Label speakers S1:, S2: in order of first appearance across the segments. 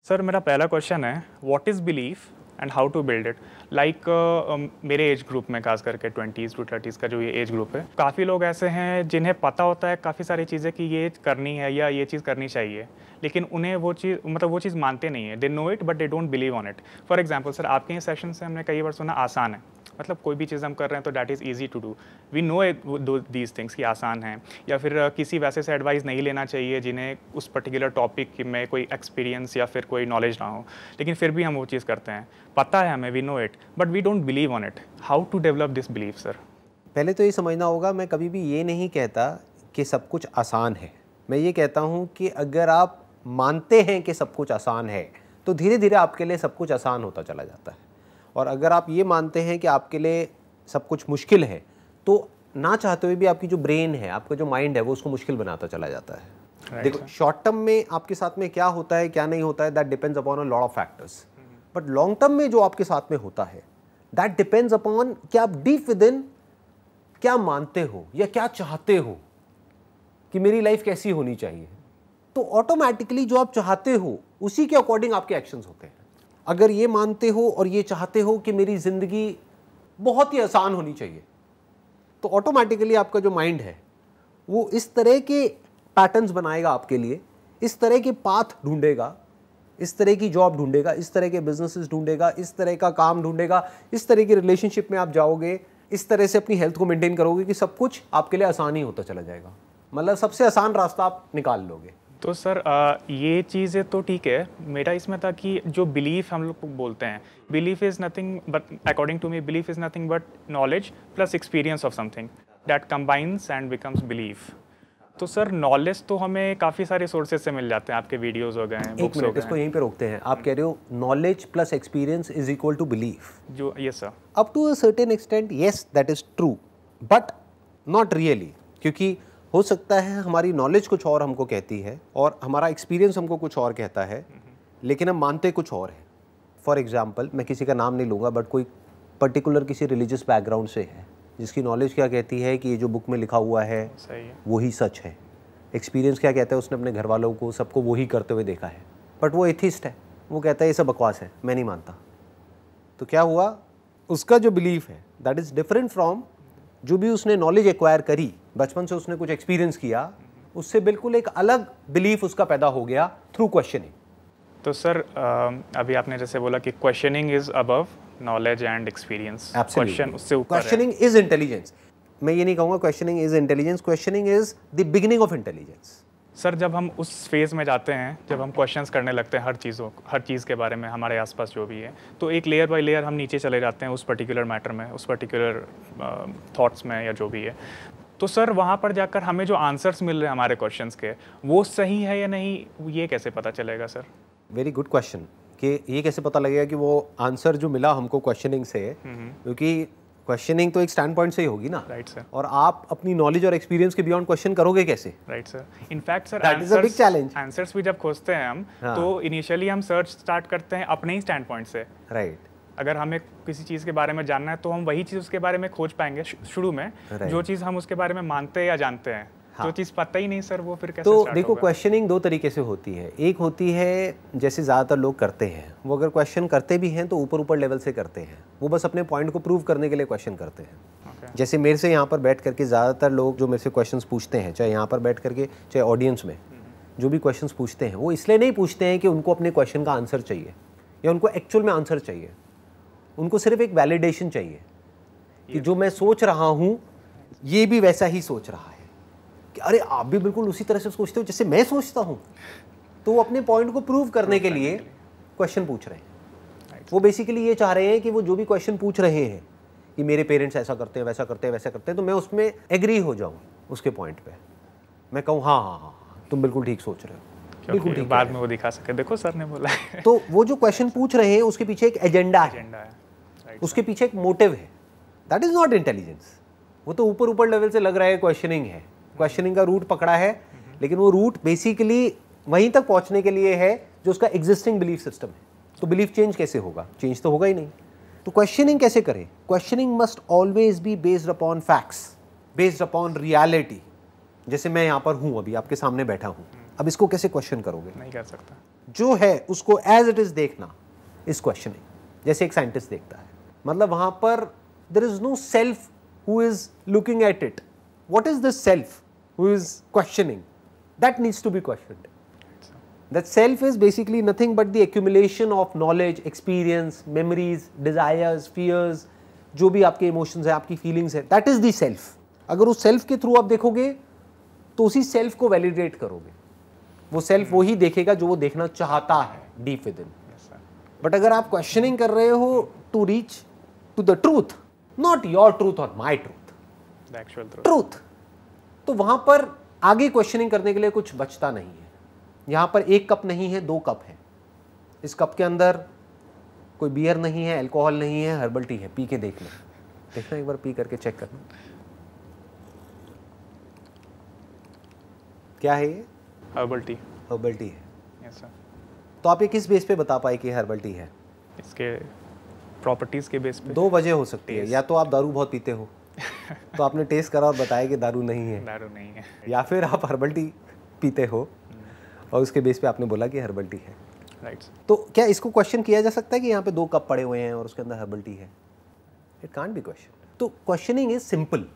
S1: Sir मेरा पहला question है what is belief and how to build it. Like मेरे एज ग्रुप में खास करके 20s to 30s का जो ये एज ग्रुप है, काफ़ी लोग ऐसे हैं जिन्हें पता होता है काफ़ी सारी चीज़ें कि ये करनी है या ये चीज़ करनी चाहिए, लेकिन उन्हें वो चीज़ मानते नहीं है। They know it but they don't believe on it. For example sir आपके ये सेशन से हमने कई बार सुना आसान है, मतलब कोई भी चीज़ हम कर रहे हैं तो that is easy to do, we know these things कि आसान है। या फिर किसी वैसे से एडवाइस नहीं लेना चाहिए जिन्हें उस पर्टिकुलर टॉपिक में कोई एक्सपीरियंस या फिर कोई नॉलेज ना हो, लेकिन फिर भी हम वो चीज़ करते हैं। पता है हमें, we know it but we don't believe on it. How to develop this belief sir?
S2: पहले तो ये समझना होगा, मैं कभी भी ये नहीं कहता कि सब कुछ आसान है। मैं ये कहता हूँ कि अगर आप मानते हैं कि सब कुछ आसान है तो धीरे धीरे आपके लिए सब कुछ आसान होता चला जाता है। और अगर आप ये मानते हैं कि आपके लिए सब कुछ मुश्किल है तो ना चाहते हुए भी आपकी जो ब्रेन है, आपका जो माइंड है, वो उसको मुश्किल बनाता चला जाता है। देखो, शॉर्ट टर्म में आपके साथ में क्या होता है क्या नहीं होता है, that depends upon a lot of factors. But long term में जो आपके साथ में होता है दैट डिपेंड्स अपॉन कि आप डीप विद इन क्या मानते हो या क्या चाहते हो कि मेरी लाइफ कैसी होनी चाहिए। तो ऑटोमेटिकली जो आप चाहते हो उसी के अकॉर्डिंग आपके एक्शंस होते हैं। अगर ये मानते हो और ये चाहते हो कि मेरी ज़िंदगी बहुत ही आसान होनी चाहिए तो ऑटोमेटिकली आपका जो माइंड है वो इस तरह के पैटर्न्स बनाएगा आपके लिए, इस तरह के पाथ ढूंढेगा, इस तरह की जॉब ढूंढेगा, इस तरह के बिजनेसेस ढूंढेगा, इस तरह का काम ढूंढेगा, इस तरह की रिलेशनशिप में आप जाओगे, इस तरह से अपनी हेल्थ को मेंटेन करोगे कि सब कुछ आपके लिए आसान ही होता चला जाएगा। मतलब सबसे आसान रास्ता आप निकाल लोगे।
S1: तो सर ये चीज़ें तो ठीक है, मेरा इसमें था कि जो बिलीफ हम लोग बोलते हैं, belief is nothing but according to me belief is nothing but knowledge plus experience of something that combines and becomes belief. तो सर नॉलेज तो हमें काफ़ी सारे सोर्सेज से मिल जाते हैं, आपके वीडियोस हो गए हैं, बुक्स हो गए।
S2: इसको यहीं पे रोकते हैं। आप कह रहे हो knowledge plus experience is equal to belief.
S1: जो yes sir,
S2: up to a certain extent yes that is true but not really, क्योंकि हो सकता है हमारी नॉलेज कुछ और हमको कहती है और हमारा एक्सपीरियंस हमको कुछ और कहता है, लेकिन हम मानते कुछ और है। फॉर एग्जाम्पल, मैं किसी का नाम नहीं लूँगा बट कोई पर्टिकुलर किसी रिलीजियस बैकग्राउंड से है जिसकी नॉलेज क्या कहती है कि ये जो बुक में लिखा हुआ है
S1: सही है,
S2: वही सच है। एक्सपीरियंस क्या कहता है, उसने अपने घर वालों को सबको वही करते हुए देखा है, बट वो एथिस्ट है, वो कहता है ये सब बकवास है, मैं नहीं मानता। तो क्या हुआ, उसका जो बिलीफ है दैट इज़ डिफरेंट फ्रॉम जो भी उसने नॉलेज एक्वायर करी, बचपन से उसने कुछ एक्सपीरियंस किया, उससे बिल्कुल एक अलग बिलीफ उसका पैदा हो गया थ्रू क्वेश्चनिंग।
S1: तो सर अभी आपने जैसे बोला कि questioning is above knowledge and experience, question उससे ऊपर है।
S2: Questioning is intelligence. मैं ये नहीं कहूँगा questioning is intelligence, questioning is the beginning of intelligence.
S1: Sir जब हम उस फेज़ में जाते हैं, जब हम क्वेश्चंस करने लगते हैं हर चीज़ के बारे में, हमारे आसपास जो भी है, तो एक लेयर बाय लेयर हम नीचे चले जाते हैं उस पर्टिकुलर मैटर में, उस पर्टिकुलर थॉट्स में या जो भी है। तो सर वहाँ पर जाकर हमें जो आंसर्स मिल रहे हैं हमारे क्वेश्चंस के, वो सही है या नहीं, ये कैसे पता चलेगा सर?
S2: वेरी गुड क्वेश्चन कि ये कैसे पता लगेगा कि वो आंसर जो मिला हमको क्वेश्चनिंग से, क्योंकि क्वेश्चनिंग तो एक स्टैंड पॉइंट से ही होगी ना।
S1: Right sir.
S2: और आप अपनी नॉलेज और एक्सपीरियंस के बियॉन्ड क्वेश्चन करोगे कैसे?
S1: Right sir. In fact sir
S2: that is a big challenge.
S1: Answers भी जब खोजते हैं हम, तो इनिशियली हम सर्च स्टार्ट करते हैं अपने ही स्टैंड पॉइंट से।
S2: राइट।
S1: अगर हमें किसी चीज़ के बारे में जानना है तो हम वही चीज़ उसके बारे में खोज पाएंगे शुरू में, जो चीज़ हम उसके बारे में मानते हैं या जानते हैं। जो चीज़ पता ही नहीं सर, वो फिर कैसे
S2: तो
S1: स्टार्ट
S2: देखो,
S1: होगा?
S2: क्वेश्चनिंग दो तरीके से होती है। एक होती है जैसे ज़्यादातर लोग करते हैं, वो अगर क्वेश्चन करते भी हैं तो ऊपर ऊपर लेवल से करते हैं, वो बस अपने पॉइंट को प्रूव करने के लिए क्वेश्चन करते हैं। जैसे मेरे से यहाँ पर बैठ करके ज़्यादातर लोग जो मेरे से क्वेश्चंस पूछते हैं, चाहे यहाँ पर बैठ करके चाहे ऑडियंस में, जो भी क्वेश्चंस पूछते हैं वो इसलिए नहीं पूछते हैं कि उनको अपने क्वेश्चन का आंसर चाहिए या उनको एक्चुअल में आंसर चाहिए। उनको सिर्फ एक वैलिडेशन चाहिए कि जो मैं सोच रहा हूँ ये भी वैसा ही सोच रहा है, कि अरे आप भी बिल्कुल उसी तरह से सोचते हो जैसे मैं सोचता हूँ। तो वो अपने पॉइंट को प्रूव करने के लिए क्वेश्चन पूछ रहे हैं। वो बेसिकली ये चाह रहे हैं कि वो जो भी क्वेश्चन पूछ रहे हैं कि मेरे पेरेंट्स ऐसा करते हैं, वैसा करते हैं, वैसा करते हैं, तो मैं उसमें एग्री हो जाऊँ उसके पॉइंट पे। मैं कहूँ हाँ हाँ हाँ तुम बिल्कुल ठीक सोच रहे हो, बिल्कुल ठीक।
S1: बाद में वो दिखा सके, देखो सर ने बोला है।
S2: तो वो जो क्वेश्चन पूछ रहे हैं उसके पीछे एक एजेंडा है, उसके पीछे एक मोटिव है। That is not intelligence. वो तो ऊपर ऊपर लेवल से लग रहा है क्वेश्चनिंग है, क्वेश्चनिंग का रूट पकड़ा है, लेकिन वो रूट बेसिकली वहीं तक पहुंचने के लिए है जो उसका एग्जिस्टिंग बिलीफ सिस्टम है। तो बिलीफ चेंज कैसे होगा? चेंज तो होगा ही नहीं। तो क्वेश्चनिंग कैसे करें? Questioning must always be based upon facts, based upon reality. जैसे मैं यहाँ पर हूँ, अभी आपके सामने बैठा हूँ, अब इसको कैसे क्वेश्चन करोगे?
S1: नहीं कर सकता।
S2: जो है उसको एज इट इज देखना इज क्वेश्चनिंग, जैसे एक साइंटिस्ट देखता है। मतलब वहां पर there is no self who is looking at it, what is the self who is questioning, that needs to be questioned. That self is basically nothing but the accumulation of knowledge, experience, memories, desires, fears, जो भी आपके emotions है, आपकी feelings है, that is the self. अगर उस self के through आप देखोगे तो उसी सेल्फ को वैलिडेट करोगे, वो सेल्फ वही देखेगा जो वो देखना चाहता है डीप विद इन। बट अगर आप क्वेश्चनिंग कर रहे हो to reach to the truth, not your truth और my truth,
S1: the actual
S2: truth, तो वहां पर आगे क्वेश्चनिंग करने के लिए कुछ बचता नहीं है। यहां पर एक कप नहीं है, 2 कप है। इस कप के अंदर कोई बियर नहीं है, अल्कोहल नहीं है, हर्बल टी है। पी के देखना, देखना एक बार पी करके चेक करना क्या है ये।
S1: Herbal tea.
S2: हर्बल टी है।
S1: Yes sir.
S2: तो आप ये किस बेस पे बता पाए कि हर्बल टी है?
S1: इसके प्रॉपर्टीज के बेस पे।
S2: 2 वजह हो सकती है, या तो आप दारू बहुत पीते हो तो आपने टेस्ट करा और बताया कि दारू नहीं है,
S1: दारू नहीं है,
S2: या फिर आप हर्बल टी पीते हो और उसके बेस पे आपने बोला कि हर्बल टी है।
S1: राइट।
S2: तो क्या इसको क्वेश्चन किया जा सकता है कि यहाँ पे 2 कप पड़े हुए हैं और उसके अंदर हर्बल टी है? It can't be question. तो questioning is simple,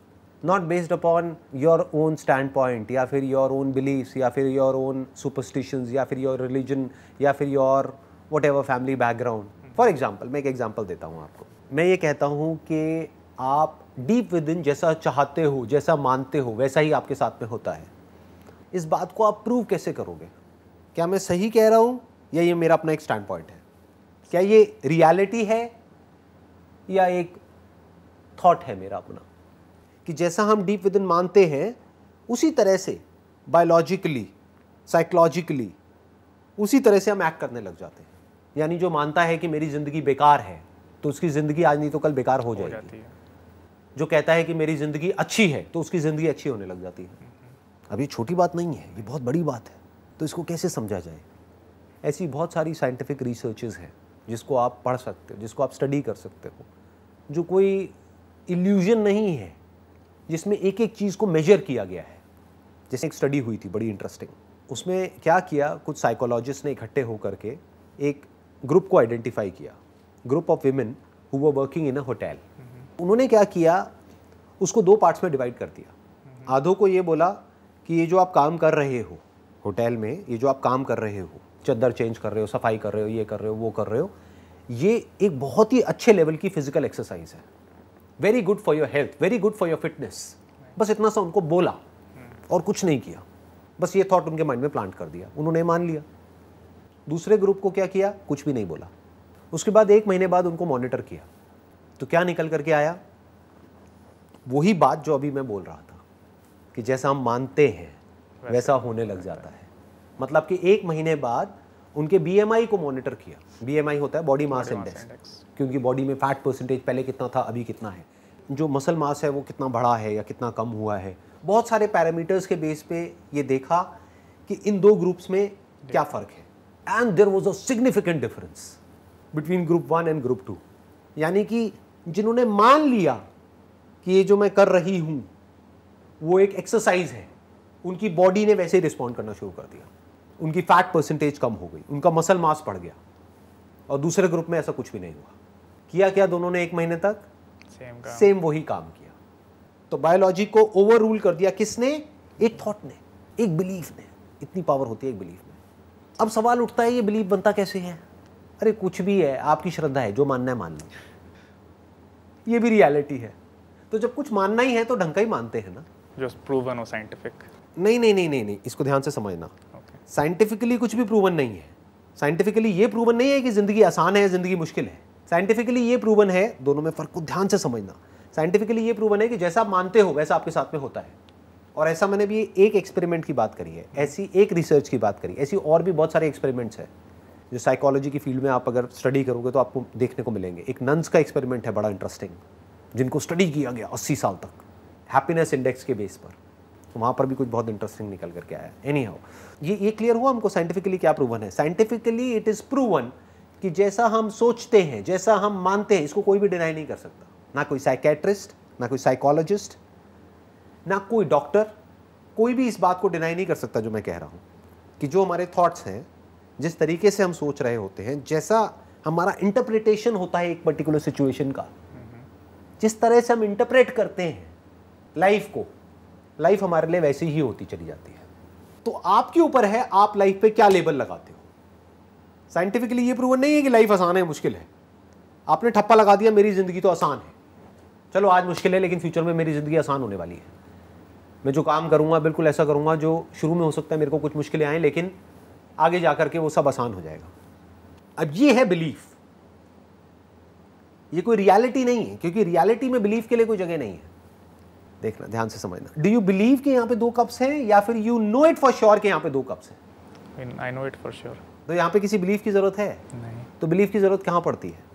S2: not based upon your own stand point, या फिर योर ओन बिलीव्स, या फिर योर ओन सुपरस्टिशंस, या फिर योर रिलीजन, या फिर your what ever family background. For example, मैं एक एग्जाम्पल देता हूँ आपको। मैं ये कहता हूँ कि आप डीप विद इन जैसा चाहते हो, जैसा मानते हो, वैसा ही आपके साथ में होता है। इस बात को आप प्रूव कैसे करोगे? क्या मैं सही कह रहा हूँ या ये मेरा अपना एक स्टैंड पॉइंट है? क्या ये रियलिटी है या एक थॉट है मेरा अपना? कि जैसा हम डीप विद इन मानते हैं उसी तरह से बायोलॉजिकली, साइकोलॉजिकली उसी तरह से हम एक्ट करने लग जाते हैं। यानी जो मानता है कि मेरी ज़िंदगी बेकार है तो उसकी ज़िंदगी आज नहीं तो कल बेकार हो जाती है। जो कहता है कि मेरी ज़िंदगी अच्छी है तो उसकी ज़िंदगी अच्छी होने लग जाती है। अब ये छोटी बात नहीं है, ये बहुत बड़ी बात है। तो इसको कैसे समझा जाए? ऐसी बहुत सारी साइंटिफिक रिसर्चेस हैं जिसको आप पढ़ सकते हो, जिसको आप स्टडी कर सकते हो, जो कोई इल्यूजन नहीं है, जिसमें एक एक चीज़ को मेजर किया गया है। जैसे एक स्टडी हुई थी बड़ी इंटरेस्टिंग, उसमें क्या किया, कुछ साइकोलॉजिस्ट ने इकट्ठे होकर के एक ग्रुप को आइडेंटिफाई किया, group of women who were working in a hotel. उन्होंने क्या किया, उसको 2 पार्ट्स में डिवाइड कर दिया। आधों को ये बोला कि ये जो आप काम कर रहे हो होटल में, ये जो आप काम कर रहे हो, चद्दर चेंज कर रहे हो, सफाई कर रहे हो, ये कर रहे हो, वो कर रहे हो, ये एक बहुत ही अच्छे लेवल की फिजिकल एक्सरसाइज है, very good for your health, very good for your fitness. बस इतना सा उनको बोला और कुछ नहीं किया, बस ये थॉट उनके माइंड में प्लांट कर दिया, उन्होंने मान लिया। दूसरे ग्रुप को क्या किया, कुछ भी नहीं बोला। उसके बाद 1 महीने बाद उनको मॉनिटर किया तो क्या निकल करके आया, वही बात जो अभी मैं बोल रहा था कि जैसा हम मानते हैं वैसा होने लग जाता है। मतलब कि 1 महीने बाद उनके BMI को मॉनिटर किया। BMI होता है बॉडी मास इंडेक्स, क्योंकि बॉडी में फैट परसेंटेज पहले कितना था, अभी कितना है, जो मसल मास है वो कितना बढ़ा है या कितना कम हुआ है। बहुत सारे पैरामीटर्स के बेस पे ये देखा कि इन 2 ग्रुप्स में क्या फ़र्क है। And there was a significant difference between group 1 and group 2। यानी कि जिन्होंने मान लिया कि ये जो मैं कर रही हूँ वो एक एक्सरसाइज है, उनकी बॉडी ने वैसे ही रिस्पॉन्ड करना शुरू कर दिया, उनकी फैट परसेंटेज कम हो गई, उनका मसल मास बढ़ गया। और दूसरे ग्रुप में ऐसा कुछ भी नहीं हुआ। किया क्या दोनों ने 1 महीने तक? सेम वही काम किया। तो बायोलॉजी को ओवर रूल कर दिया किसने? एक थॉट ने, एक बिलीफ ने। इतनी पावर होती है एक बिलीफ में। अब सवाल उठता है ये बिलीफ बनता कैसे है? अरे कुछ भी है, आपकी श्रद्धा है, जो मानना है मान लो, ये भी रियलिटी है। तो जब कुछ मानना ही है तो ढंग का ही मानते हैं ना,
S1: जो प्रूवन हो साइंटिफिक।
S2: नहीं, इसको ध्यान से समझना। साइंटिफिकली कुछ भी प्रूवन नहीं है। साइंटिफिकली ये प्रूवन नहीं है कि जिंदगी आसान है, जिंदगी मुश्किल है। साइंटिफिकली ये प्रूवन है, दोनों में फर्क को ध्यान से समझना। साइंटिफिकली ये प्रूवन है कि जैसा आप मानते हो वैसा आपके साथ में होता है। और ऐसा मैंने भी एक एक्सपेरिमेंट की बात करी है, ऐसी एक रिसर्च की बात करी, ऐसी और भी बहुत सारे एक्सपेरिमेंट्स हैं जो साइकोलॉजी की फील्ड में आप अगर स्टडी करोगे तो आपको देखने को मिलेंगे। एक नन्स का एक्सपेरिमेंट है बड़ा इंटरेस्टिंग, जिनको स्टडी किया गया 80 साल तक हैप्पीनेस इंडेक्स के बेस पर। तो वहाँ पर भी कुछ बहुत इंटरेस्टिंग निकल करके आया। एनी हाउ, ये क्लियर हुआ हमको साइंटिफिकली क्या प्रूवन है। साइंटिफिकली इट इज़ प्रूवन कि जैसा हम सोचते हैं, जैसा हम मानते हैं, इसको कोई भी डिनाई नहीं कर सकता। ना कोई साइकेट्रिस्ट, ना कोई साइकोलॉजिस्ट, ना कोई डॉक्टर, कोई भी इस बात को डिनाई नहीं कर सकता जो मैं कह रहा हूँ कि जो हमारे थॉट्स हैं जिस तरीके से हम सोच रहे होते हैं, जैसा हमारा इंटरप्रिटेशन होता है एक पर्टिकुलर सिचुएशन का, जिस तरह से हम इंटरप्रेट करते हैं लाइफ को, लाइफ हमारे लिए वैसे ही होती चली जाती है। तो आपके ऊपर है आप लाइफ पे क्या लेबल लगाते हो। साइंटिफिकली ये प्रूवन नहीं है कि लाइफ आसान है मुश्किल है। आपने ठप्पा लगा दिया मेरी जिंदगी तो आसान है, चलो आज मुश्किल है लेकिन फ्यूचर में मेरी जिंदगी आसान होने वाली है, मैं जो काम करूंगा बिल्कुल ऐसा करूंगा जो शुरू में हो सकता है मेरे को कुछ मुश्किलें आए लेकिन आगे जाकर के वो सब आसान हो जाएगा। अब ये है बिलीफ, ये कोई रियलिटी नहीं है, क्योंकि रियलिटी में बिलीफ के लिए कोई जगह नहीं है। देखना, ध्यान से समझना। डू यू बिलीव कि यहाँ पे 2 कप्स हैं, या फिर you know it for sure कि यहाँ पे 2 कप्स हैं?
S1: I know it for sure.
S2: तो यहाँ पे किसी बिलीफ की जरूरत है
S1: नहीं।
S2: तो बिलीफ की जरूरत कहाँ पड़ती है?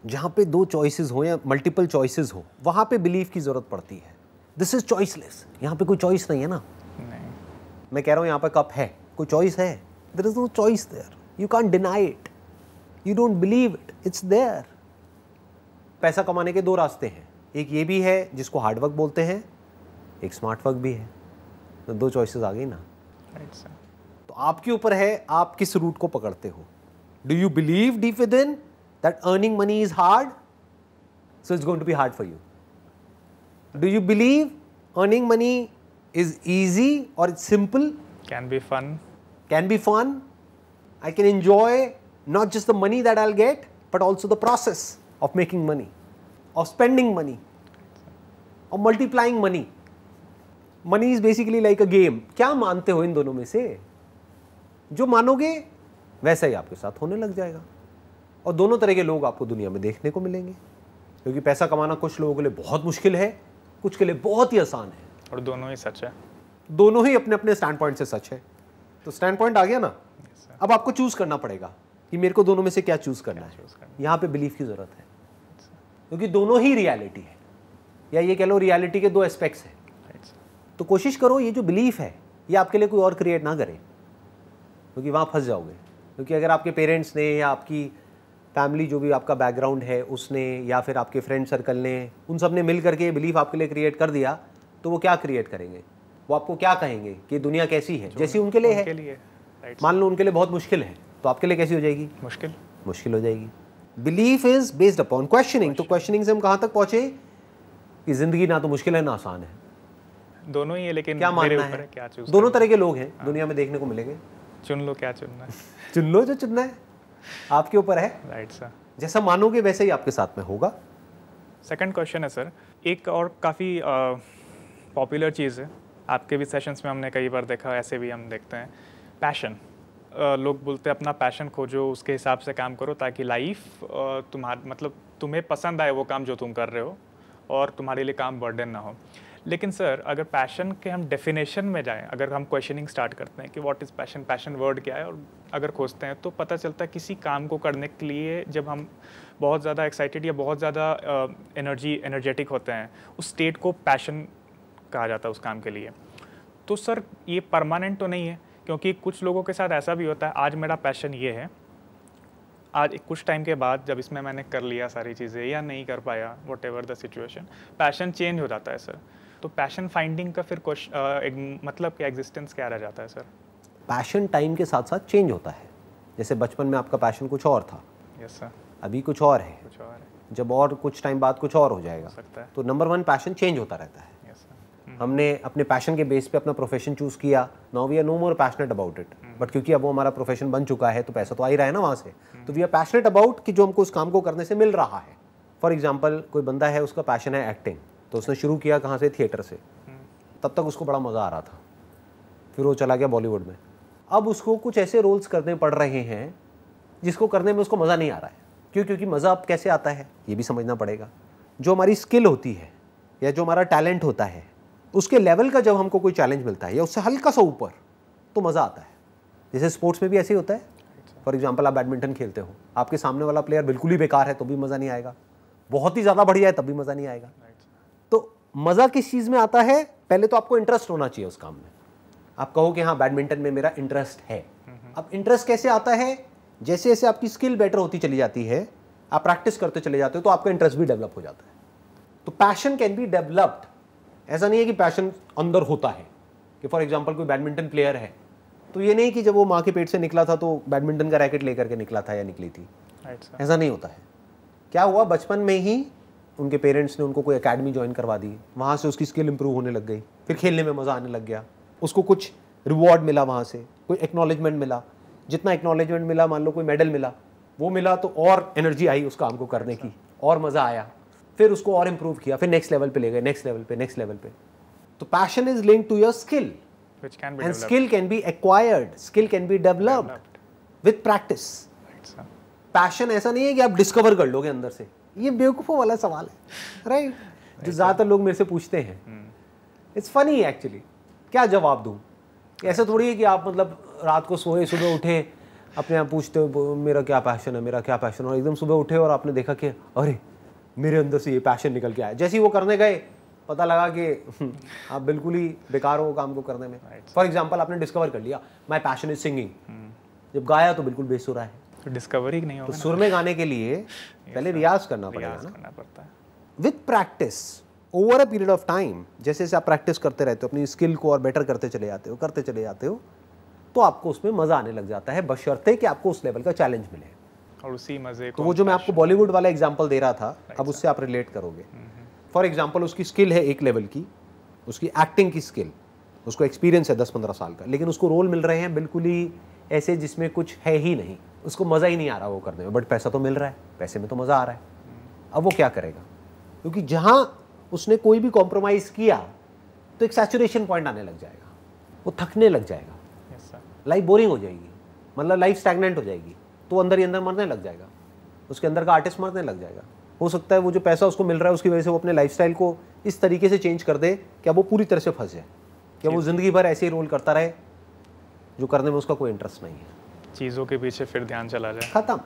S2: जहाँ पे 2 चॉइसेस हो या मल्टीपल चॉइसेस हो, वहाँ पे बिलीफ की जरूरत पड़ती है। दिस इज चॉइसलेस, यहाँ पे कोई चॉइस नहीं है ना।
S1: नहीं।
S2: मैं कह रहा हूँ यहाँ पे कप है, कोई चॉइस है? There is no choice there, you can't deny it, you don't believe it, it's there. पैसा कमाने के 2 रास्ते हैं, एक ये भी है जिसको हार्ड वर्क बोलते हैं, एक स्मार्ट वर्क भी है। तो 2 चॉइसेस आ गई ना।
S1: Right sir.
S2: तो आपके ऊपर है आप किस रूट को पकड़ते हो। Do you believe deep within that earning money is hard, so it's going to be hard for you? Do you believe earning money is easy और it's simple?
S1: Can be fun.
S2: Can be fun. I can enjoy not just the money that I'll get, but also the process of making money, of spending money, of multiplying money. Money is basically like a game. क्या मानते हो इन दोनों में से? जो मानोगे वैसा ही आपके साथ होने लग जाएगा। और दोनों तरह के लोग आपको दुनिया में देखने को मिलेंगे, क्योंकि पैसा कमाना कुछ लोगों के लिए बहुत मुश्किल है, कुछ के लिए बहुत ही आसान है,
S1: और दोनों ही सच है।
S2: दोनों ही अपने अपने स्टैंड पॉइंट से सच है। तो स्टैंड पॉइंट आ गया ना। अब आपको चूज करना पड़ेगा कि मेरे को दोनों में से क्या चूज करना है। यहाँ पे बिलीफ की जरूरत है, क्योंकि दोनों ही रियलिटी है, या ये कह लो रियलिटी के 2 एस्पेक्ट्स हैं। तो कोशिश करो ये जो बिलीफ है ये आपके लिए कोई और क्रिएट ना करे, क्योंकि वहाँ फंस जाओगे। क्योंकि अगर आपके पेरेंट्स ने या आपकी फैमिली जो भी आपका बैकग्राउंड है उसने, या फिर आपके फ्रेंड सर्कल ने, उन सब ने मिल करके ये बिलीफ आपके लिए क्रिएट कर दिया, तो वो क्या क्रिएट करेंगे? वो आपको क्या कहेंगे कि दुनिया कैसी है, जैसी उनके लिए है। मान लो उनके लिए बहुत मुश्किल है, तो आपके लिए कैसी हो जाएगी? मुश्किल हो जाएगी। Belief is based upon questioning. तो क्वेश्चनिंग से हम कहां तक पहुंचे कि जिंदगी ना तो मुश्किल है ना आसान है,
S1: दोनों ही है, लेकिन
S2: क्या मानना है?
S1: क्या चूज?
S2: दोनों तरह के लोग हैं दुनिया में देखने को मिलेंगे।
S1: चुन लो क्या चुनना है।
S2: चुन लो जो चुनना है, आपके ऊपर है।
S1: Right sir.
S2: जैसा मानोगे वैसे ही आपके साथ में होगा।
S1: सेकंड क्वेश्चन है सर, एक और काफ़ी पॉपुलर चीज़ है, आपके भी सेशंस में हमने कई बार देखा, ऐसे भी हम देखते हैं, पैशन। लोग बोलते हैं अपना पैशन खोजो, उसके हिसाब से काम करो, ताकि लाइफ मतलब तुम्हें पसंद आए वो काम जो तुम कर रहे हो, और तुम्हारे लिए काम बर्डन ना हो। लेकिन सर अगर पैशन के हम डेफिनेशन में जाएं, अगर हम क्वेश्चनिंग स्टार्ट करते हैं कि what is passion, passion word क्या है, और अगर खोजते हैं तो पता चलता है किसी काम को करने के लिए जब हम बहुत ज़्यादा एक्साइटेड या बहुत ज़्यादा एनर्जेटिक होते हैं, उस स्टेट को पैशन कहा जाता है उस काम के लिए। तो सर ये परमानेंट तो नहीं है, क्योंकि कुछ लोगों के साथ ऐसा भी होता है, आज मेरा पैशन ये है, आज कुछ टाइम के बाद जब इसमें मैंने कर लिया सारी चीज़ें या नहीं कर पाया, what ever the situation, passion change हो जाता है सर। तो पैशन फाइंडिंग का फिर मतलब क्या एग्जिस्टेंस क्या रह जाता है सर?
S2: पैशन टाइम के साथ साथ चेंज होता है। जैसे बचपन में आपका पैशन कुछ और था,
S1: यस सर,
S2: अभी कुछ और है,
S1: कुछ और है,
S2: जब और कुछ टाइम बाद कुछ और हो जाएगा।
S1: सकता है।
S2: तो नंबर 1 पैशन चेंज होता रहता है। हमने अपने पैशन के बेस पे अपना प्रोफेशन चूज किया, now we are no more passionate about it, but क्योंकि अब वो हमारा प्रोफेशन बन चुका है तो पैसा तो आ ही रहा है ना वहाँ से, तो वी आर पैशनेट अबाउट कि जो हमको उस काम को करने से मिल रहा है। फॉर एग्जाम्पल कोई बंदा है, उसका पैशन है एक्टिंग, तो उसने शुरू किया कहाँ से? थिएटर से। तब तक उसको बड़ा मज़ा आ रहा था, फिर वो चला गया बॉलीवुड में। अब उसको कुछ ऐसे रोल्स करने पड़ रहे हैं जिसको करने में उसको मज़ा नहीं आ रहा है। क्यों? क्योंकि मज़ा अब कैसे आता है ये भी समझना पड़ेगा। जो हमारी स्किल होती है या जो हमारा टैलेंट होता है, उसके लेवल का जब हमको कोई चैलेंज मिलता है या उससे हल्का सा ऊपर, तो मज़ा आता है। जैसे स्पोर्ट्स में भी ऐसे ही होता है। फॉर एग्जांपल आप बैडमिंटन खेलते हो, आपके सामने वाला प्लेयर बिल्कुल ही बेकार है तो भी मज़ा नहीं आएगा, बहुत ही ज़्यादा बढ़िया है तब भी मज़ा नहीं आएगा। तो मज़ा किस चीज़ में आता है? पहले तो आपको इंटरेस्ट होना चाहिए उस काम में। आप कहो कि हाँ बैडमिंटन में मेरा इंटरेस्ट है। अब इंटरेस्ट कैसे आता है? जैसे जैसे आपकी स्किल बेटर होती चली जाती है, आप प्रैक्टिस करते चले जाते हो, तो आपका इंटरेस्ट भी डेवलप हो जाता है। तो पैशन कैन बी डेवलप्ड। ऐसा नहीं है कि पैशन अंदर होता है कि फॉर एग्जांपल कोई बैडमिंटन प्लेयर है तो ये नहीं कि जब वो माँ के पेट से निकला था तो बैडमिंटन का रैकेट लेकर के निकला था या निकली थी, ऐसा नहीं होता है। क्या हुआ, बचपन में ही उनके पेरेंट्स ने उनको कोई एकेडमी ज्वाइन करवा दी, वहाँ से उसकी स्किल इंप्रूव होने लग गई, फिर खेलने में मज़ा आने लग गया, उसको कुछ रिवॉर्ड मिला, वहाँ से कोई एक्नॉलेजमेंट मिला, जितना एक्नॉलेजमेंट मिला, मान लो कोई मेडल मिला, वो मिला तो और एनर्जी आई उस काम को करने की, और मज़ा आया, फिर उसको और इम्प्रूव किया, फिर नेक्स्ट लेवल पे ले गए, नेक्स्ट लेवल पे, नेक्स्ट लेवल पे। तो passion is linked to your skill and skill can be acquired, skill can be developed with practice. Passion ऐसा नहीं है कि आप डिस्कवर कर लोगे अंदर से, ये बेवकूफ़ों वाला सवाल है, राइट? जो ज़्यादातर लोग मेरे से पूछते हैं, इट्स फनी एक्चुअली, क्या जवाब दूँ? ऐसा थोड़ी है कि आप मतलब रात को सोए, सुबह उठे, अपने आप पूछते हो मेरा क्या पैशन है, मेरा क्या पैशन है, और एकदम सुबह उठे और आपने देखा कि अरे मेरे अंदर से ये पैशन निकल के आया। जैसे ही वो करने गए पता लगा कि आप बिल्कुल ही बेकार हो काम को करने में। फॉर एग्जाम्पल, आपने डिस्कवर कर लिया माई पैशन इज सिंगिंग, जब गाया तो बिल्कुल बेसुरा है,
S1: तो डिस्कवरी नहीं होगा।
S2: तो सुर में गाने के लिए पहले रियाज करना पड़ेगा ना, with practice over a period of time. जैसे जैसे आप प्रैक्टिस करते रहते हो, अपनी स्किल को और बेटर करते चले जाते हो, तो आपको उसमें मजा आने लग जाता है, बशर्ते कि आपको उस लेवल का चैलेंज मिले।
S1: और उसी मजे को,
S2: तो वो जो मैं आपको बॉलीवुड वाला एग्जांपल दे रहा था, अब उससे आप रिलेट करोगे। फॉर एग्जांपल, उसकी स्किल है एक लेवल की, उसकी एक्टिंग की स्किल, उसको एक्सपीरियंस है 10-15 साल का, लेकिन उसको रोल मिल रहे हैं बिल्कुल ही ऐसे जिसमें कुछ है ही नहीं, उसको मज़ा ही नहीं आ रहा वो करने में, बट पैसा तो मिल रहा है, पैसे में तो मज़ा आ रहा है। अब वो क्या करेगा? क्योंकि जहाँ उसने कोई भी कॉम्प्रोमाइज़ किया तो एक सैचुरेशन पॉइंट आने लग जाएगा, वो थकने लग जाएगा, लाइफ बोरिंग हो जाएगी, मतलब लाइफ स्टैग्नेंट हो जाएगी, तो अंदर ही अंदर मरने लग जाएगा, उसके अंदर का आर्टिस्ट मरने लग जाएगा। हो सकता है वो जो पैसा उसको मिल रहा है उसकी वजह से वो अपने लाइफस्टाइल को इस तरीके से चेंज कर दे कि अब वो पूरी तरह से फंस जाए, कि वो ज़िंदगी भर ऐसे ही रोल करता रहे जो करने में उसका कोई इंटरेस्ट नहीं है,
S1: चीज़ों के पीछे फिर ध्यान चला जाए,
S2: खत्म।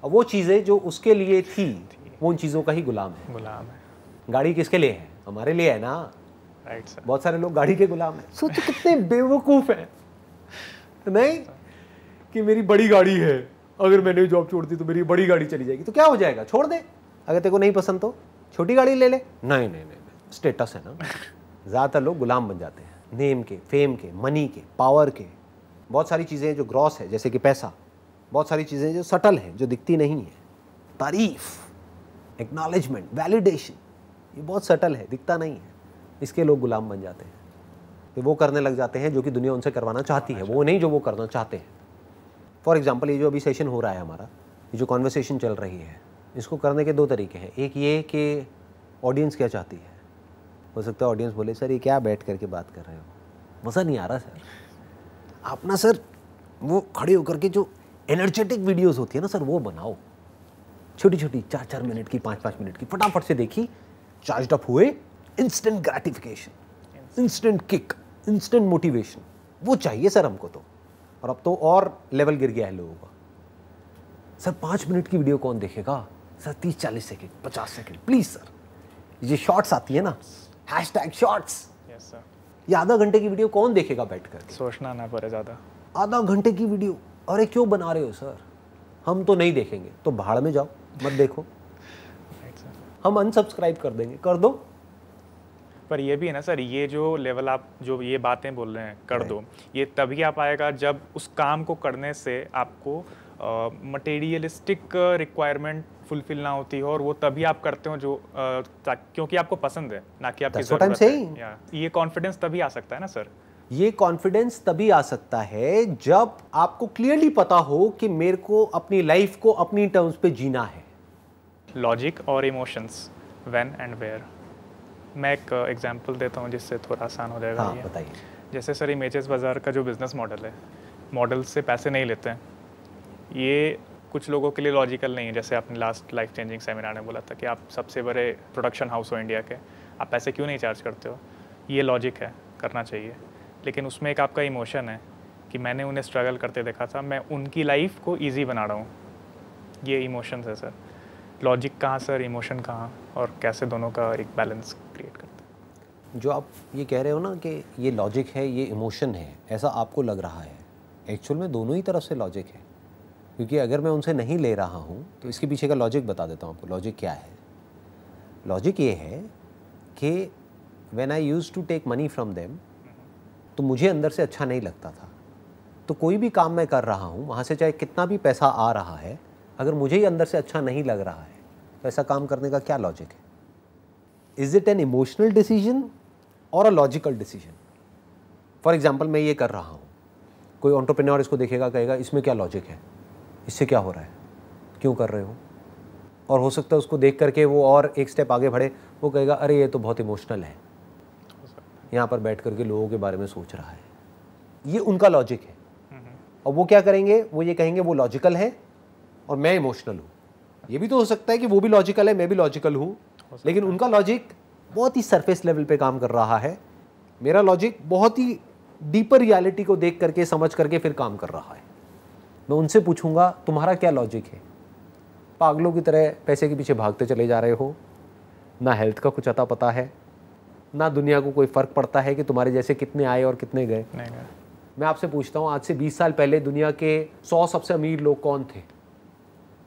S2: अब वो चीज़ें जो उसके लिए थी वो उन चीज़ों का ही गुलाम है। गाड़ी किसके लिए है? हमारे लिए है ना,
S1: राइट सर।
S2: बहुत सारे लोग गाड़ी के गुलाम हैं। सोचो कितने बेवकूफ़ हैं, नहीं कि मेरी बड़ी गाड़ी है, अगर मैंने जॉब छोड़ दी तो मेरी बड़ी गाड़ी चली जाएगी, तो क्या हो जाएगा? छोड़ दे। अगर तेरे को नहीं पसंद तो छोटी गाड़ी ले ले। नहीं, स्टेटस है ना। ज़्यादातर लोग गुलाम बन जाते हैं नेम के, फेम के, मनी के, पावर के। बहुत सारी चीज़ें जो ग्रॉस है, जैसे कि पैसा, बहुत सारी चीज़ें जो सटल है, जो दिखती नहीं है, तारीफ, एक्नॉलेजमेंट, वैलिडेशन, ये बहुत सटल है, दिखता नहीं है, इसके लोग गुलाम बन जाते हैं। फिर वो करने लग जाते हैं जो कि दुनिया उनसे करवाना चाहती है, वो नहीं जो वो करना चाहते हैं। फॉर एग्जाम्पल, ये जो अभी सेशन हो रहा है हमारा, ये जो कॉन्वर्सेशन चल रही है, इसको करने के 2 तरीके हैं। एक ये कि ऑडियंस क्या चाहती है। हो सकता है ऑडियंस बोले सर ये क्या बैठ करके बात कर रहे हो, मज़ा नहीं आ रहा सर। आप ना सर वो खड़े होकर के जो एनर्जेटिक वीडियोस होती है ना सर, वो बनाओ, छोटी छोटी 4-4 मिनट की, 5-5 मिनट की, फटाफट से देखी, चार्ज अप हुए, instant gratification, instant kick, instant motivation, वो चाहिए सर हमको तो। और अब तो और लेवल गिर गया है लोगों का। सर 5 मिनट की वीडियो कौन देखेगा sir? 30-40 second, 50 second, please sir. ये शॉर्ट्स आती है ना, #शॉर्ट्स, ये आधा घंटे की वीडियो कौन देखेगा बैठ कर?
S1: सोचना ना पड़े ज़्यादा।
S2: आधा घंटे की वीडियो, अरे क्यों बना रहे हो सर? हम तो नहीं देखेंगे, तो भाड़ में जाओ, मत देखो, हम अनसब्सक्राइब कर देंगे, कर दो।
S1: पर ये भी है ना सर, ये जो लेवल आप जो ये बातें बोल रहे हैं कर दो, ये तभी आ पाएगा जब उस काम को करने से आपको मटेरियलिस्टिक रिक्वायरमेंट फुलफिल ना होती हो, और वो तभी आप करते हो जो क्योंकि आपको पसंद है, ना कि आपकी ज़रूरत है। ये कॉन्फिडेंस तभी आ सकता है ना सर।
S2: ये कॉन्फिडेंस तभी आ सकता है जब आपको क्लियरली पता हो कि मेरे को अपनी लाइफ को अपनी टर्म्स पे जीना है।
S1: लॉजिक और इमोशंस, व्हेन एंड वेयर। मैं एक एग्जांपल देता हूँ जिससे थोड़ा आसान हो जाएगा।
S2: हाँ, बताइए।
S1: जैसे सर इमेजेस बाज़ार का जो बिज़नेस मॉडल है, मॉडल से पैसे नहीं लेते हैं, ये कुछ लोगों के लिए लॉजिकल नहीं है। जैसे आपने लास्ट लाइफ चेंजिंग सेमिनार में बोला था कि आप सबसे बड़े प्रोडक्शन हाउस हो इंडिया के, आप पैसे क्यों नहीं चार्ज करते हो? ये लॉजिक है, करना चाहिए, लेकिन उसमें एक आपका इमोशन है कि मैंने उन्हें स्ट्रगल करते देखा था, मैं उनकी लाइफ को ईजी बना रहा हूँ। ये इमोशंस है सर। लॉजिक कहाँ सर, इमोशन कहाँ, और कैसे दोनों का एक बैलेंस क्रिएट करते हैं?
S2: जो आप ये कह रहे हो ना कि ये लॉजिक है, ये इमोशन है, ऐसा आपको लग रहा है, एक्चुअल में दोनों ही तरफ से लॉजिक है। क्योंकि अगर मैं उनसे नहीं ले रहा हूँ तो इसके पीछे का लॉजिक बता देता हूँ आपको। लॉजिक क्या है? लॉजिक ये है कि when I used to take money from them, तो मुझे अंदर से अच्छा नहीं लगता था तो कोई भी काम मैं कर रहा हूँ, वहाँ से चाहे कितना भी पैसा आ रहा है, अगर मुझे ही अंदर से अच्छा नहीं लग रहा है तो ऐसा काम करने का क्या लॉजिक है? Is it an emotional decision और a logical decision? For example, मैं ये कर रहा हूँ, कोई एंटरप्रेन्योर इसको देखेगा, कहेगा इसमें क्या लॉजिक है, इससे क्या हो रहा है, क्यों कर रहे हो? और हो सकता है उसको देख करके वो और एक स्टेप आगे बढ़े, वो कहेगा अरे ये तो बहुत इमोशनल है, यहाँ पर बैठ करके लोगों के बारे में सोच रहा है। ये उनका लॉजिक है। और वो क्या करेंगे, वो ये कहेंगे वो लॉजिकल है और मैं इमोशनल हूँ। ये भी तो हो सकता है कि वो भी लॉजिकल है, मैं भी लॉजिकल हूँ, लेकिन उनका लॉजिक बहुत ही सरफेस लेवल पे काम कर रहा है, मेरा लॉजिक बहुत ही डीपर रियलिटी को देख करके, समझ करके फिर काम कर रहा है। मैं उनसे पूछूंगा तुम्हारा क्या लॉजिक है? पागलों की तरह पैसे के पीछे भागते चले जा रहे हो, ना हेल्थ का कुछ अता पता है, ना दुनिया को कोई फ़र्क पड़ता है कि तुम्हारे जैसे कितने आए और कितने गए। मैं आपसे पूछता हूँ, आज से 20 साल पहले दुनिया के 100 सबसे अमीर लोग कौन थे?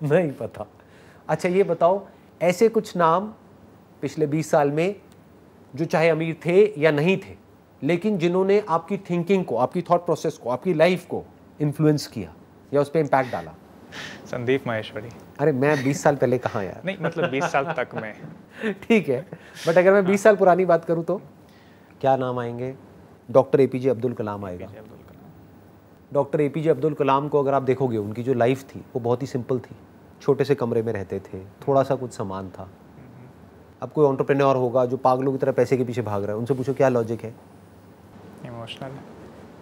S2: नहीं पता। अच्छा ये बताओ, ऐसे कुछ नाम पिछले 20 साल में जो चाहे अमीर थे या नहीं थे, लेकिन जिन्होंने आपकी थिंकिंग को, आपकी थॉट प्रोसेस को, आपकी लाइफ को इन्फ्लुएंस किया या उस पर इम्पैक्ट डाला?
S1: संदीप माहेश्वरी।
S2: अरे मैं 20 साल पहले कहाँ यार,
S1: नहीं मतलब 20 साल तक में।
S2: ठीक है, बट अगर मैं 20 साल पुरानी बात करूँ तो क्या नाम आएंगे? डॉक्टर एपीजे अब्दुल कलाम आएगा। डॉक्टर एपीजे अब्दुल कलाम को अगर आप देखोगे, उनकी जो लाइफ थी वो बहुत ही सिंपल थी। छोटे से कमरे में रहते थे, थोड़ा सा कुछ सामान था। अब कोई एंटरप्रेन्योर होगा जो पागलों की तरह पैसे के पीछे भाग रहा है, उनसे पूछो क्या लॉजिक है?
S1: इमोशनल।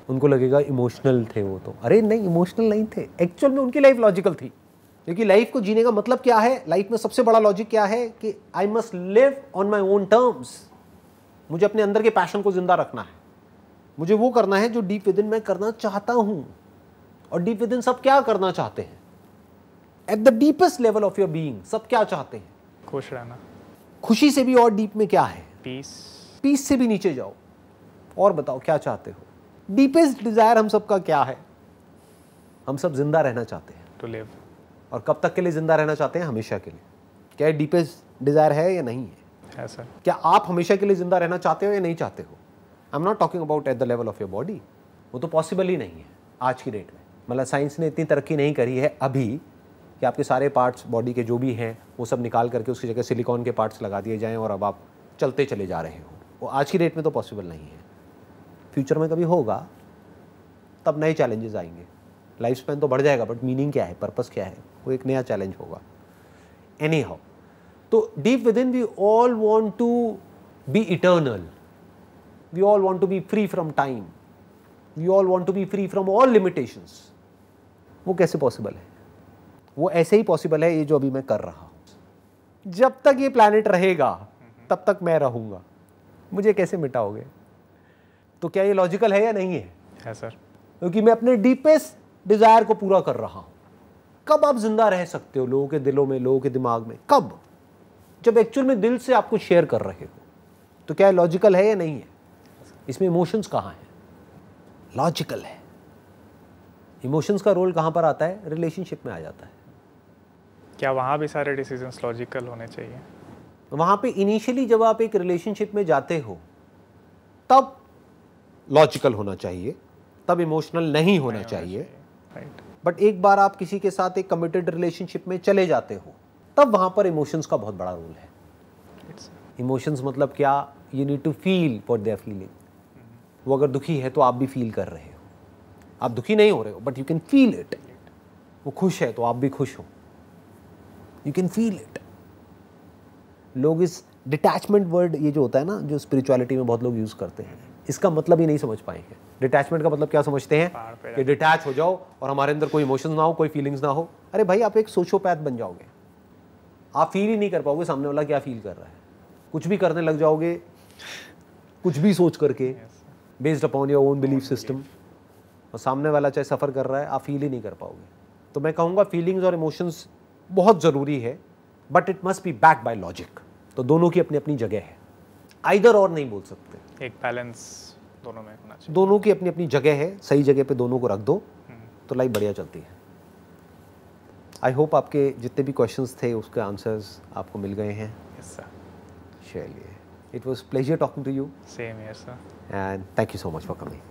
S2: उनको लगेगा इमोशनल थे वो तो। अरे नहीं, इमोशनल नहीं थे, एक्चुअल में उनकी लाइफ लॉजिकल थी। क्योंकि लाइफ को जीने का मतलब क्या है, लाइफ में सबसे बड़ा लॉजिक क्या है कि I must live on my own terms. मुझे अपने अंदर के पैशन को जिंदा रखना है, मुझे वो करना है जो डीप विद इन मैं करना चाहता हूं। और डीप विद इन सब क्या करना चाहते हैं? At the deepest level of your being सब क्या चाहते हैं?
S1: खुश रहना।
S2: खुशी से भी और डीप में क्या है?
S1: पीस।
S2: पीस से भी नीचे जाओ और बताओ क्या चाहते हो? डीपेस्ट डिजायर हम सबका क्या है? हम सब जिंदा रहना चाहते हैं।
S1: To live.
S2: और कब तक के लिए जिंदा रहना चाहते हैं? हमेशा के लिए। क्या ये डीपेस्ट डिजायर है या नहीं है?
S1: सर।
S2: क्या आप हमेशा के लिए जिंदा रहना चाहते हो या नहीं चाहते हो? I am not talking about at the level of your body. वो तो पॉसिबल ही नहीं है आज की डेट में। मतलब साइंस ने इतनी तरक्की नहीं करी है अभी कि आपके सारे पार्ट्स बॉडी के जो भी हैं वो सब निकाल करके उसकी जगह सिलिकॉन के पार्ट्स लगा दिए जाएं और अब आप चलते चले जा रहे हो। वो आज की डेट में तो पॉसिबल नहीं है। फ्यूचर में कभी होगा, तब नए चैलेंजेस आएंगे। लाइफ स्पैन तो बढ़ जाएगा, बट मीनिंग क्या है, पर्पस क्या है, वो एक नया चैलेंज होगा। एनी हाउ, तो deep within we all want to be eternal, we all want to be free from time, we all want to be free from all limitations. वो कैसे पॉसिबल है? वो ऐसे ही पॉसिबल है ये जो अभी मैं कर रहा हूं। जब तक ये प्लैनेट रहेगा तब तक मैं रहूंगा। मुझे कैसे मिटाओगे? तो क्या ये लॉजिकल है या नहीं है?
S1: है सर।
S2: क्योंकि मैं अपने डीपेस्ट डिजायर को पूरा कर रहा हूं। कब आप जिंदा रह सकते हो लोगों के दिलों में, लोगों के दिमाग में? कब? जब एक्चुअल में दिल से आप कुछ शेयर कर रहे हो। तो क्या लॉजिकल है या नहीं है? इसमें इमोशंस कहाँ हैं? लॉजिकल है। इमोशंस का रोल कहाँ पर आता है? रिलेशनशिप में आ जाता है।
S1: क्या वहाँ भी सारे डिसीजंस लॉजिकल होने चाहिए?
S2: वहाँ पे इनिशियली जब आप एक रिलेशनशिप में जाते हो तब लॉजिकल होना चाहिए, तब इमोशनल नहीं होना चाहिए।
S1: राइट।
S2: बट एक बार आप किसी के साथ एक कमिटेड रिलेशनशिप में चले जाते हो तब वहाँ पर इमोशंस का बहुत बड़ा रोल है। इमोशंस मतलब क्या? You need to feel what they are feeling. वो अगर दुखी है तो आप भी फील कर रहे हो। आप दुखी नहीं हो रहे हो but you can feel it. वो खुश है तो आप भी खुश हो, यू कैन फील इट। लोग इस डिटैचमेंट वर्ड, ये जो होता है ना, जो स्पिरिचुअलिटी में बहुत लोग यूज करते हैं, इसका मतलब ही नहीं समझ पाएंगे। डिटैचमेंट का मतलब क्या समझते हैं कि डिटैच हो जाओ और हमारे अंदर कोई इमोशंस ना हो, कोई फीलिंग्स ना हो। अरे भाई, आप एक सोशियोपैथ बन जाओगे। आप फील ही नहीं कर पाओगे सामने वाला क्या फील कर रहा है। कुछ भी करने लग जाओगे, कुछ भी सोच करके, based upon your own belief system, और सामने वाला चाहे सफ़र कर रहा है, आप फील ही नहीं कर पाओगे। तो मैं कहूँगा फीलिंग्स और इमोशंस बहुत ज़रूरी है, but it must be back by logic. तो दोनों की अपनी अपनी जगह है, आइदर और नहीं बोल सकते।
S1: एक बैलेंस दोनों में होना चाहिए।
S2: दोनों की अपनी अपनी जगह है, सही जगह पे दोनों को रख दो तो लाइफ बढ़िया चलती है। आई होप आपके जितने भी क्वेश्चंस थे उसके आंसर्स आपको मिल गए हैं।
S1: Yes sir.
S2: चलिए, it was pleasure talking to you.
S1: Same here sir.
S2: And thank you so much for coming.